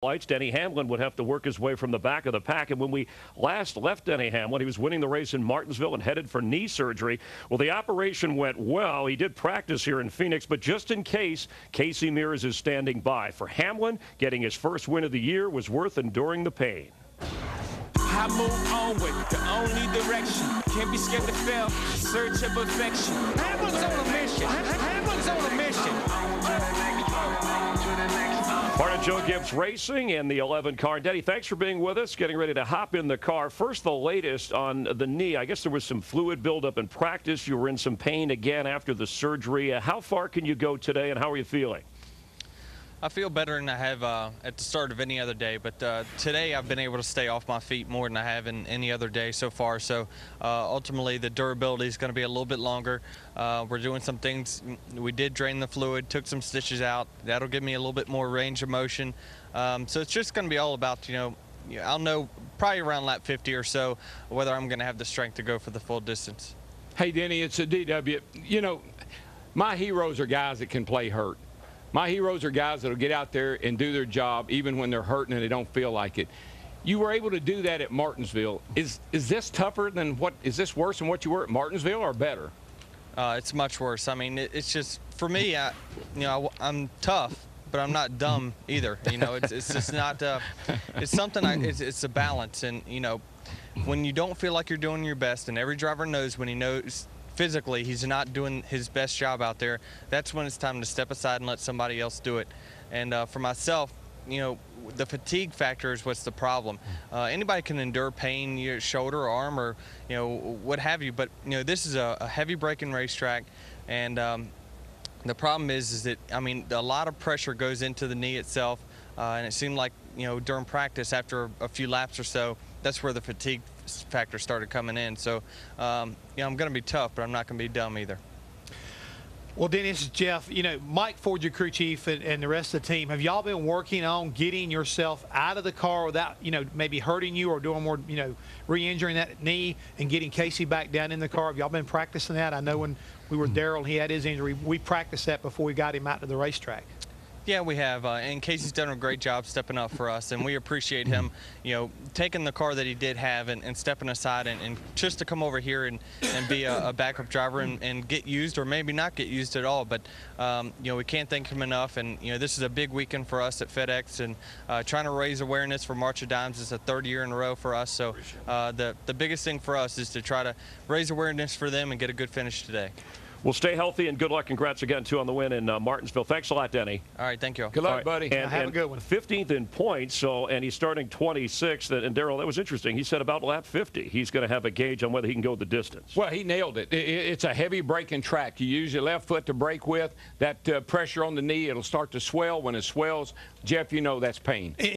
lights. Denny Hamlin would have to work his way from the back of the pack. And when we last left Denny Hamlin, he was winning the race in Martinsville and headed for knee surgery. Well, the operation went well. He did practice here in Phoenix, but just in case, Casey Mears is standing by. For Hamlin, getting his first win of the year was worth enduring the pain. I move onward, the only direction. Can't be scared to fail, search of perfection. Hamlin's on a mission. Hamlin's on a mission. Part of Joe Gibbs Racing and the 11 car. Denny, thanks for being with us. Getting ready to hop in the car. First, the latest on the knee. I guess there was some fluid buildup in practice. You were in some pain again after the surgery. How far can you go today, and how are you feeling? I feel better than I have at the start of any other day, but today I've been able to stay off my feet more than I have in any other day so far. So ultimately the durability is going to be a little bit longer. We're doing some things. We did drain the fluid, took some stitches out. That'll give me a little bit more range of motion. So it's just going to be all about, I'll know probably around lap 50 or so whether I'm going to have the strength to go for the full distance. Hey, Denny, it's a DW. My heroes are guys that can play hurt. My heroes are guys that will get out there and do their job even when they're hurting and they don't feel like it. You were able to do that at Martinsville. Is this tougher than is this worse than what you were at Martinsville or better? It's much worse. I mean, it's just, for me, I'm tough, but I'm not dumb either. It's just not, it's something, it's a balance. And, when you don't feel like you're doing your best, and every driver knows when he knows physically he's not doing his best job out there, that's when it's time to step aside and let somebody else do it. And for myself, the fatigue factor is what's the problem. Anybody can endure pain, your shoulder or arm or what have you, but this is a heavy braking racetrack, and the problem is that a lot of pressure goes into the knee itself, and it seemed like during practice after a few laps or so, that's where the fatigue factor started coming in. So I'm going to be tough, but I'm not going to be dumb either. Well, Denny, this is Jeff. Mike Ford, your crew chief, and the rest of the team, have y'all been working on getting yourself out of the car without maybe hurting you or doing more, re-injuring that knee and getting Casey back down in the car? Have y'all been practicing that? I know when we were Darrell, he had his injury, we practiced that before we got him out to the racetrack. Yeah, we have, and Casey's done a great job stepping up for us, and we appreciate him, taking the car that he did have and stepping aside and just to come over here and be a backup driver and get used or maybe not get used at all. But, we can't thank him enough, and, this is a big weekend for us at FedEx, and trying to raise awareness for March of Dimes is the third year in a row for us. So the biggest thing for us is to try to raise awareness for them and get a good finish today. Well, stay healthy and good luck. Congrats again, too, on the win in Martinsville. Thanks a lot, Denny. All right, thank you. Good luck, buddy. And have a good one. 15th in points, and he's starting 26th. And, Darrell, that was interesting. He said about lap 50, he's going to have a gauge on whether he can go the distance. Well, he nailed it. It's a heavy braking track. You use your left foot to brake with. That pressure on the knee, it'll start to swell. When it swells, Jeff, that's pain.